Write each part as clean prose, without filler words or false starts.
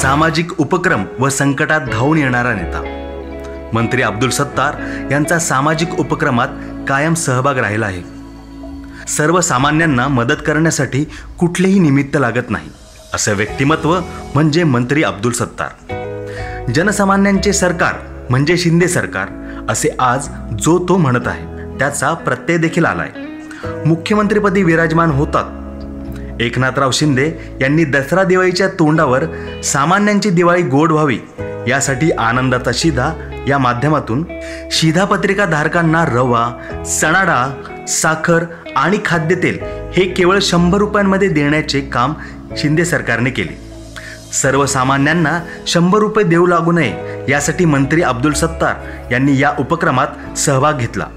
सामाजिक उपक्रम व संकटात धावून येणारा नेता मंत्री अब्दुल सत्तार यांचा सामाजिक उपक्रमात कायम सहभाग राहिला आहे। सर्वसामान्यांना मदत करण्यासाठी कुठलेही निमित्त लागत नाही असे व्यक्तिमत्व म्हणजे मंत्री अब्दुल सत्तार। जनसामान्यांचे सरकार म्हणजे शिंदे सरकार असे आज जो तो म्हणत आहे त्याचा प्रत्यय देखील आलाय। मुख्यमंत्रीपदी विराजमान होतात एकनाथराव शिंदे यांनी दसरा दिवाळीच्या तोंडावर सामान्यांची दिवाळी गोड व्हावी यासाठी आनंदाचा शिधा या माध्यमातून शिधापत्रिका धारकांना रवा, चणा डाळ, साखर आणि खाद्यतेल हे केवळ 100 रुपयांमध्ये देण्याचे काम शिंदे सरकारने केले। सर्वसामान्यांना 100 रुपये देऊ लागू नये यासाठी मंत्री अब्दुल सत्तार यांनी या उपक्रमात सहभाग घेतला।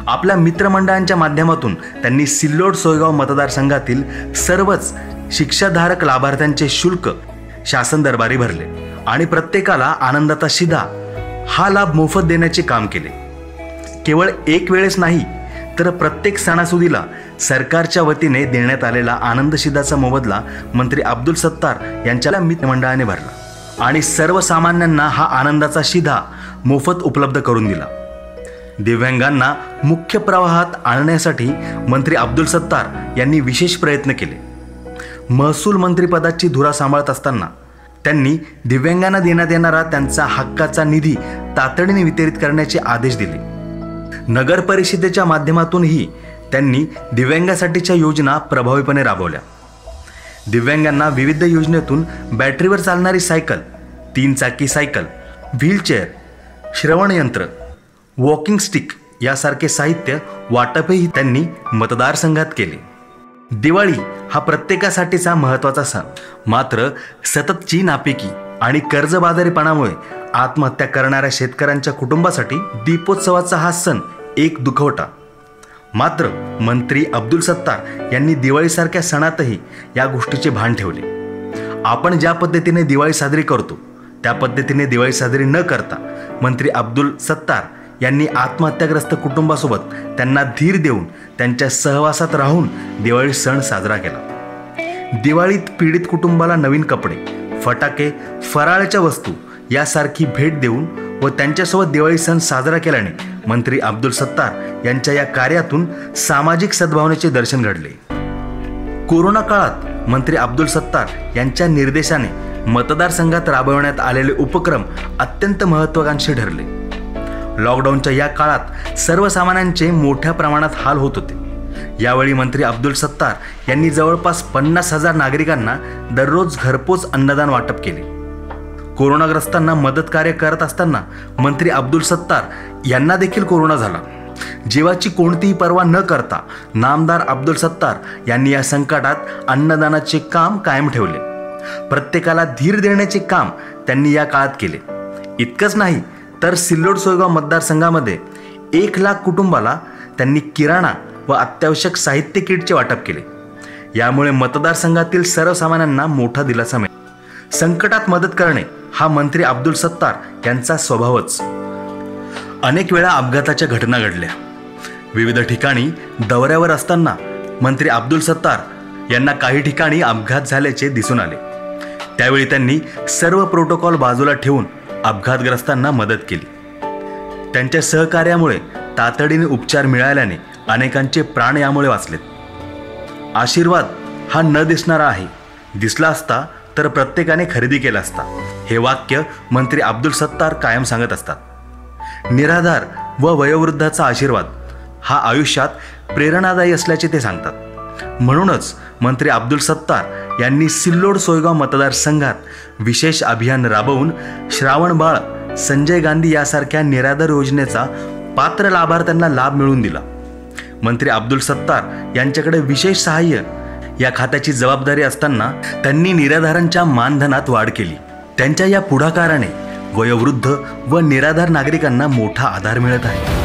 आपल्या मित्रमंडळांच्या माध्यमातून त्यांनी सिल्लोड सोयगाव मतदारसंघातील सर्वच शिक्षाधारक लाभार्थ्यांचे शुल्क शासन दरबारी भरले आणि प्रत्येकाला आनंदाचा शिधा हा लाभ मोफत देण्याचे काम केले। केवळ एक वेळेस नाही तर प्रत्येक सणासुदीला सरकारच्या वतीने देण्यात आलेला आनंद शिधाचा मोबदला मंत्री अब्दुल सत्तार यांच्या मित्रमंडळाने भरला आणि सर्वसामान्यांना हा आनंदाचा शिधा मोफत उपलब्ध करून दिला। दिव्यांगांना मुख्य प्रवाहात आणण्यासाठी मंत्री अब्दुल सत्तार यांनी विशेष प्रयत्न केले। महसूल मंत्रिपदाची धुरा सांभाळत असताना त्यांनी दिव्यांगांना देण्यात येणारा त्यांचा हक्काचा निधी तातडीने वितरित करण्याचे आदेश दिले। नगर परिषदेच्या माध्यमातूनही त्यांनी दिव्यांगासाठीच्या योजना प्रभावीपणे राबवल्या। दिव्यांगांना विविध योजनेतून बॅटरीवर चालणारी सायकल, 3 चाकी सायकल, व्हीलचेअर, श्रवणयंत्र, वॉकिंग स्टिक यासारखे साहित्य वाटपही त्यांनी मतदारसंघात केले। दिवाळी हा प्रत्येकासाठीचा महत्त्वाचा सण, मात्र सततची नापिकी आणि कर्जबाजारीपणामुळे आत्महत्या करणाऱ्या शेतकऱ्यांच्या कुटुंबासाठी दीपोत्सवाचा हा सण एक दुखवटा। मात्र मंत्री अब्दुल सत्तार यांनी दिवाळीसारख्या सणातही या गोष्टीचे भान ठेवले। आपण ज्या पद्धतीने दिवाळी साजरी करतो त्या पद्धतीने दिवाळी साजरी न करता मंत्री अब्दुल सत्तार यांनी आत्महत्याग्रस्त कुटुंबासोबत त्यांना धीर देऊन त्यांच्या सहवासात राहून दिवाळी सण साजरा केला। दिवाळीत पीडित कुटुंबाला नवीन कपडे, फटाके, फराळाच्या वस्तू यासारखी भेट देऊन व त्यांच्यासोबत दिवाळी सण साजरा केल्याने मंत्री अब्दुल सत्तार यांच्या या कार्यातून सामाजिक सद्भावनेचे दर्शन घडले। कोरोना काळात मंत्री अब्दुल सत्तार यांच्या निर्देशाने मतदारसंघात राबवण्यात आलेले उपक्रम अत्यंत महत्त्वाकांक्षी ठरले। लॉकडाऊनच्या या काळात सर्वसामान्यांचे मोठ्या प्रमाणात हाल होत होते। यावेळी मंत्री अब्दुल सत्तार यांनी जवळपास 50,000 नागरिकांना दररोज घरपोच अन्नदान वाटप केले। कोरोनाग्रस्तांना मदत कार्य करत असताना मंत्री अब्दुल सत्तार यांना देखील कोरोना झाला। जीवाची कोणतीही पर्वा न करता नामदार अब्दुल सत्तार यांनी या संकटात अन्नदानाचे काम कायम ठेवले। प्रत्येकाला धीर देण्याचे काम त्यांनी या काळात केले। इतकंच नाही तर सिल्लोड सोयगाव मतदारसंघामध्ये 1 लाख कुटुंबाला त्यांनी किराणा व अत्यावश्यक साहित्य किटचे वाटप केले। यामुळे मतदारसंघातील सर्वसामान्यांना मोठा दिलासा मिळाला। संकटात मदत करणे हा मंत्री अब्दुल सत्तार यांचा स्वभावच। अनेक वेळा अपघाताच्या घटना घडल्या। विविध ठिकाणी दौऱ्यावर असताना मंत्री अब्दुल सत्तार यांना काही ठिकाणी अपघात झाल्याचे दिसून आले। त्यावेळी त्यांनी सर्व प्रोटोकॉल बाजूला ठेवून अपघातग्रस्तांना मदत केली। त्यांच्या सहकार्यामुळे तातडीने उपचार मिळाल्याने अनेकांचे प्राण यामुळे वाचलेत। आशीर्वाद हा न दिसणारा आहे, दिसला असता तर प्रत्येकाने खरेदी केला असता, हे वाक्य मंत्री अब्दुल सत्तार कायम सांगत असतात। निराधार व वयोवृद्धाचा आशीर्वाद हा आयुष्यात प्रेरणादायी असल्याचे ते सांगतात। म्हणूनच मंत्री अब्दुल सत्तार यांनी सिल्लोड सोयगाव मतदारसंघात विशेष अभियान राबवून श्रावणबाळ, संजय गांधी यासारख्या निराधार योजनेचा पात्र लाभार्थ्यांना लाभ मिळवून दिला। मंत्री अब्दुल सत्तार यांच्याकडे विशेष सहाय्य या खात्याची जबाबदारी असताना त्यांनी निराधारांच्या मानधनात वाढ केली। त्यांच्या या पुढाकाराने वयोवृद्ध व निराधार नागरिकांना मोठा आधार मिळत आहे।